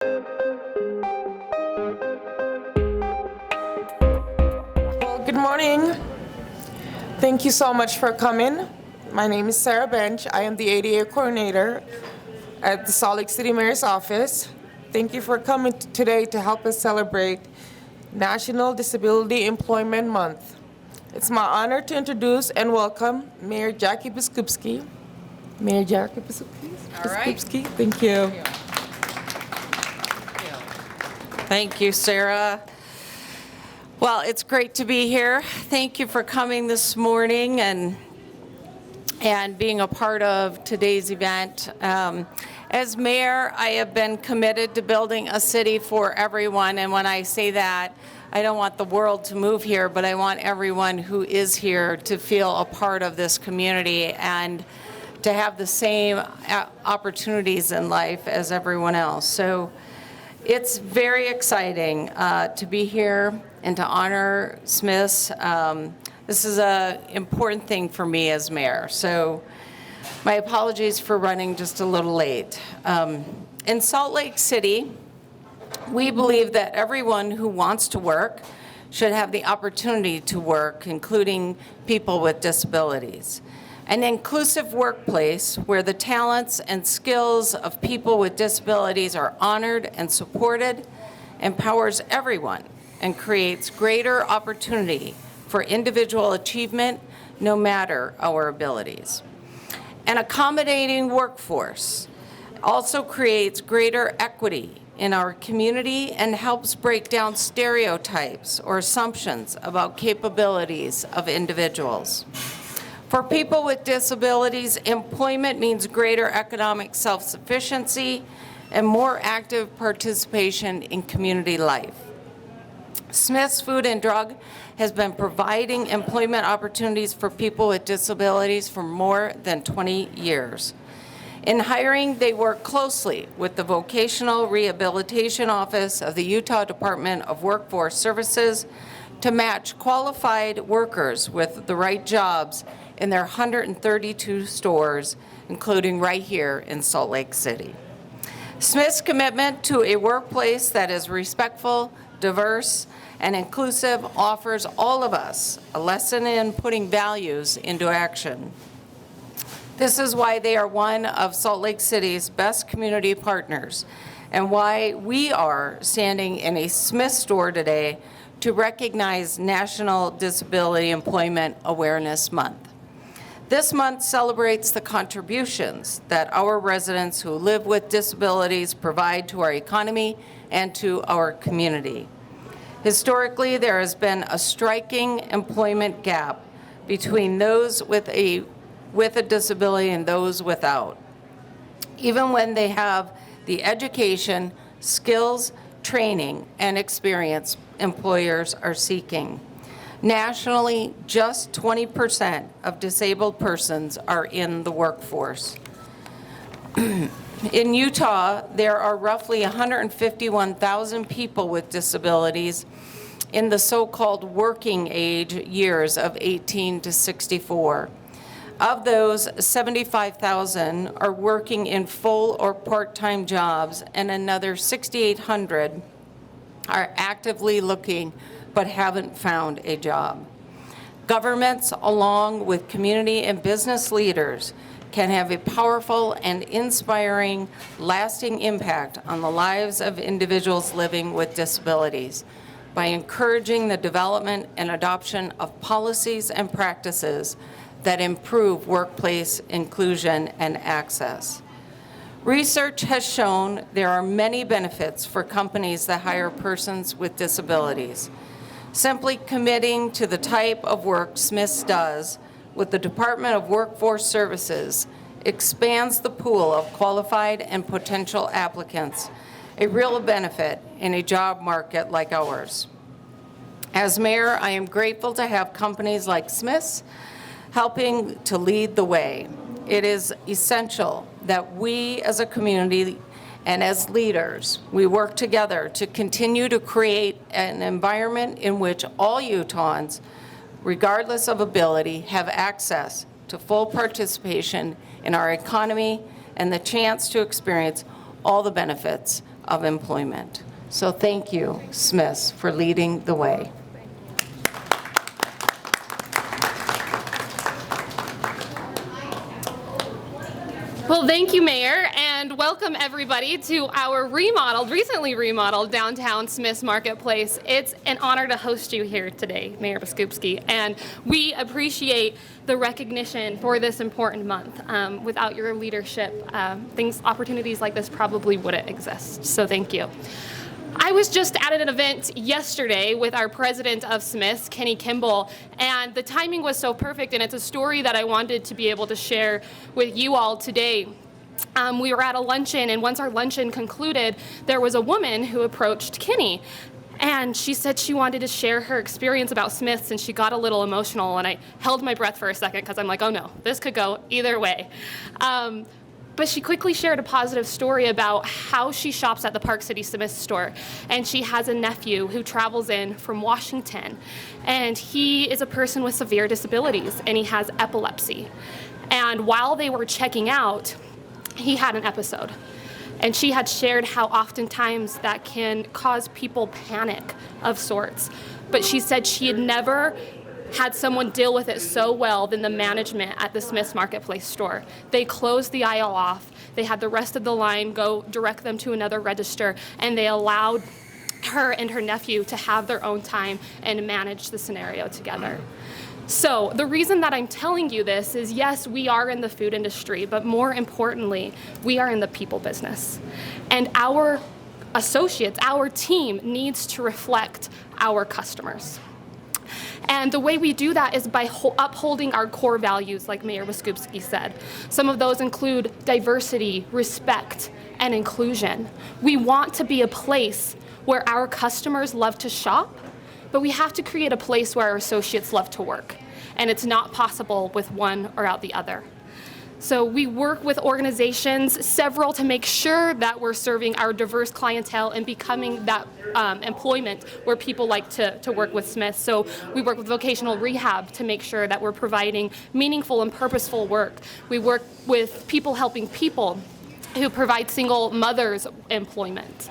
Well, good morning. Thank you so much for coming. My name is Sarah Bench. I am the ADA coordinator at the Salt Lake City Mayor's office. Thank you for coming today to help us celebrate National Disability Employment Month. It's my honor to introduce and welcome Mayor Jackie Biskupski. Mayor Jackie Biskupski. All right. Biskupski, thank you. Thank you, Sarah. Well, it's great to be here. Thank you for coming this morning and being a part of today's event. As mayor, I have been committed to building a city for everyone, and when I say that, I don't want the world to move here, but I want everyone who is here to feel a part of this community and to have the same opportunities in life as everyone else. So it's very exciting to be here and to honor Smiths. This is an important thing for me as mayor. So my apologies for running just a little late. In Salt Lake City, we believe that everyone who wants to work should have the opportunity to work, including people with disabilities. An inclusive workplace where the talents and skills of people with disabilities are honored and supported empowers everyone and creates greater opportunity for individual achievement, no matter our abilities. An accommodating workforce also creates greater equity in our community and helps break down stereotypes or assumptions about capabilities of individuals. For people with disabilities, employment means greater economic self-sufficiency and more active participation in community life. Smith's Food and Drug has been providing employment opportunities for people with disabilities for more than 20 years. In hiring, they work closely with the Vocational Rehabilitation Office of the Utah Department of Workforce Services to match qualified workers with the right jobs in their 132 stores, including right here in Salt Lake City. Smith's commitment to a workplace that is respectful, diverse, and inclusive offers all of us a lesson in putting values into action. This is why they are one of Salt Lake City's best community partners and why we are standing in a Smith store today to recognize National Disability Employment Awareness Month. This month celebrates the contributions that our residents who live with disabilities provide to our economy and to our community. Historically, there has been a striking employment gap between those with a disability and those without. Even when they have the education, skills, training, and experience employers are seeking. Nationally, just 20% of disabled persons are in the workforce. In Utah, there are roughly 151,000 people with disabilities in the so-called working age years of 18 to 64. Of those, 75,000 are working in full or part-time jobs, and another 6,800 are actively looking but haven't found a job. Governments, along with community and business leaders, can have a powerful and inspiring, lasting impact on the lives of individuals living with disabilities by encouraging the development and adoption of policies and practices that improve workplace inclusion and access. Research has shown there are many benefits for companies that hire persons with disabilities. Simply committing to the type of work Smiths does with the Department of Workforce Services expands the pool of qualified and potential applicants, a real benefit in a job market like ours. As mayor, I am grateful to have companies like Smiths helping to lead the way. It is essential that we as a community and as leaders, we work together to continue to create an environment in which all Utahns, regardless of ability, have access to full participation in our economy and the chance to experience all the benefits of employment. So thank you, Smiths, for leading the way. Well, thank you, Mayor, and welcome everybody to our recently remodeled downtown Smith's Marketplace. It's an honor to host you here today, Mayor Biskupski, and we appreciate the recognition for this important month. Without your leadership, opportunities like this probably wouldn't exist, so thank you. I was just at an event yesterday with our president of Smith's, Kenny Kimball, and the timing was so perfect, and it's a story that I wanted to be able to share with you all today. We were at a luncheon, and once our luncheon concluded, there was a woman who approached Kenny, and she said she wanted to share her experience about Smith's, and she got a little emotional, and I held my breath for a second because I'm like, oh no, this could go either way. But she quickly shared a positive story about how she shops at the Park City Smith store. And she has a nephew who travels in from Washington. And he is a person with severe disabilities, and he has epilepsy. And while they were checking out, he had an episode. And she had shared how oftentimes that can cause people panic of sorts. But she said she had never had someone deal with it so well than the management at the Smith's Marketplace store. They closed the aisle off. They had the rest of the line go direct them to another register, and they allowed her and her nephew to have their own time and manage the scenario together. So the reason that I'm telling you this is, yes, we are in the food industry, but more importantly, we are in the people business. And our associates, our team needs to reflect our customers. And the way we do that is by upholding our core values, like Mayor Biskupski said. Some of those include diversity, respect, and inclusion. We want to be a place where our customers love to shop, but we have to create a place where our associates love to work. And it's not possible with one or out the other. So we work with organizations, several, to make sure that we're serving our diverse clientele and becoming that employment where people like to work with Smith. So we work with vocational rehab to make sure that we're providing meaningful and purposeful work. We work with people helping people who provide single mothers employment.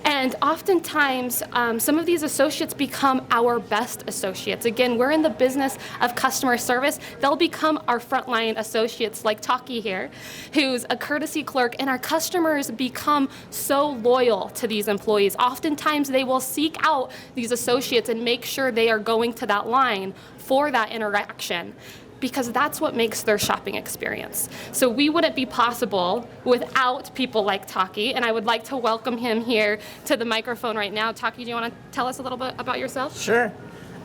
And oftentimes, some of these associates become our best associates. Again, we're in the business of customer service. They'll become our frontline associates, like Taki here, who's a courtesy clerk, and our customers become so loyal to these employees. Oftentimes, they will seek out these associates and make sure they are going to that line for that interaction, because that's what makes their shopping experience. So we wouldn't be possible without people like Taki, and I would like to welcome him here to the microphone right now. Taki, do you want to tell us a little bit about yourself? Sure.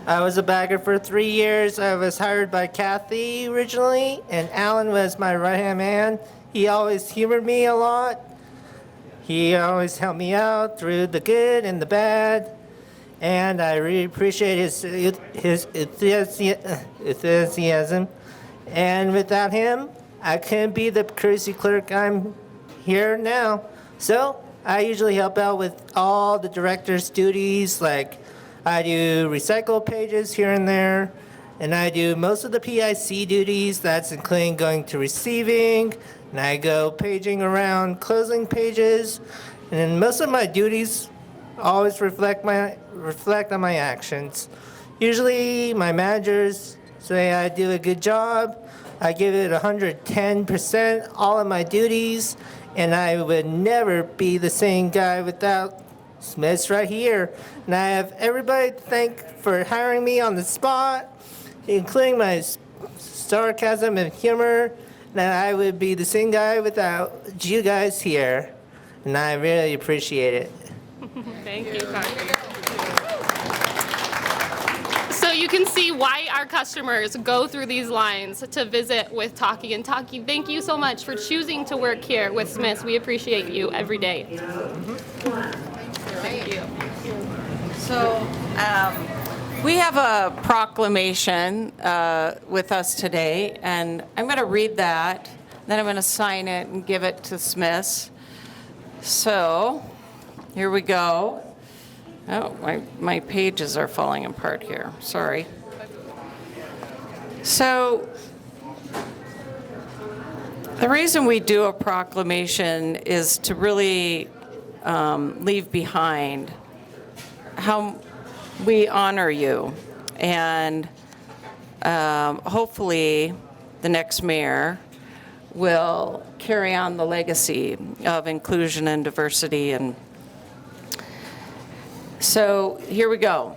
I was a bagger for 3 years. I was hired by Kathy originally, and Alan was my right-hand man. He always humored me a lot. He always helped me out through the good and the bad. And I really appreciate his enthusiasm. And without him, I couldn't be the courtesy clerk I'm here now. So I usually help out with all the director's duties, like I do recycle pages here and there, and I do most of the PIC duties. That's including going to receiving, and I go paging around closing pages, and then most of my duties always reflect on my actions. Usually my managers say I do a good job. I give it 110%, all of my duties, and I would never be the same guy without Smith's right here. And I have everybody to thank for hiring me on the spot, including my sarcasm and humor. And I would be the same guy without you guys here. And I really appreciate it. Thank you, Taki. So you can see why our customers go through these lines to visit with Taki. And Taki, thank you so much for choosing to work here with Smith's. We appreciate you every day. Thank you. So we have a proclamation with us today, and I'm going to read that, then I'm going to sign it and give it to Smith's. So here we go. Oh, my pages are falling apart here. Sorry. So the reason we do a proclamation is to really leave behind, how we honor you. And hopefully the next mayor will carry on the legacy of inclusion and diversity. And so here we go.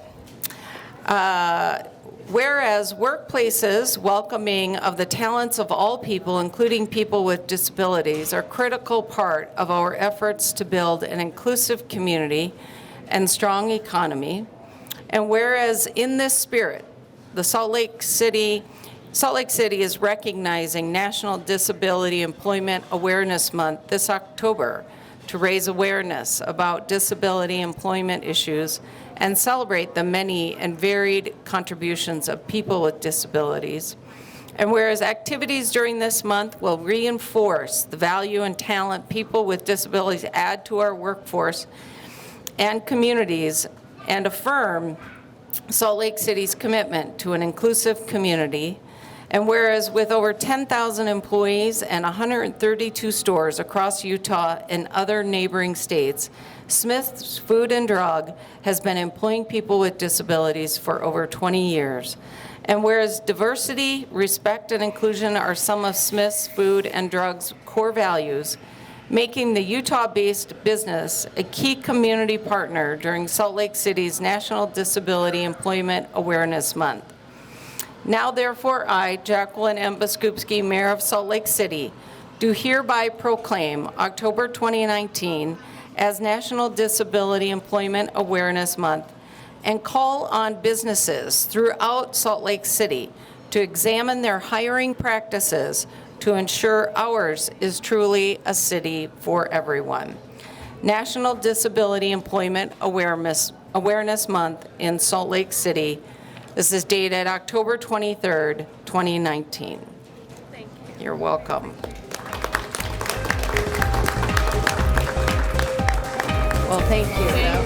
Whereas workplaces welcoming of the talents of all people, including people with disabilities, are a critical part of our efforts to build an inclusive community and strong economy. And whereas in this spirit, the Salt Lake City is recognizing National Disability Employment Awareness Month this October to raise awareness about disability employment issues and celebrate the many and varied contributions of people with disabilities. And whereas activities during this month will reinforce the value and talent people with disabilities add to our workforce and communities, and affirm Salt Lake City's commitment to an inclusive community. And whereas with over 10,000 employees and 132 stores across Utah and other neighboring states, Smith's Food and Drug has been employing people with disabilities for over 20 years. And whereas diversity, respect, and inclusion are some of Smith's Food and Drug's core values, making the Utah-based business a key community partner during Salt Lake City's National Disability Employment Awareness Month. Now therefore I, Jacqueline M. Biskupski, Mayor of Salt Lake City, do hereby proclaim October 2019 as National Disability Employment Awareness Month and call on businesses throughout Salt Lake City to examine their hiring practices to ensure ours is truly a city for everyone. National Disability Employment Awareness Month in Salt Lake City. This is dated October 23rd, 2019. Thank you. You're welcome. Well, thank you.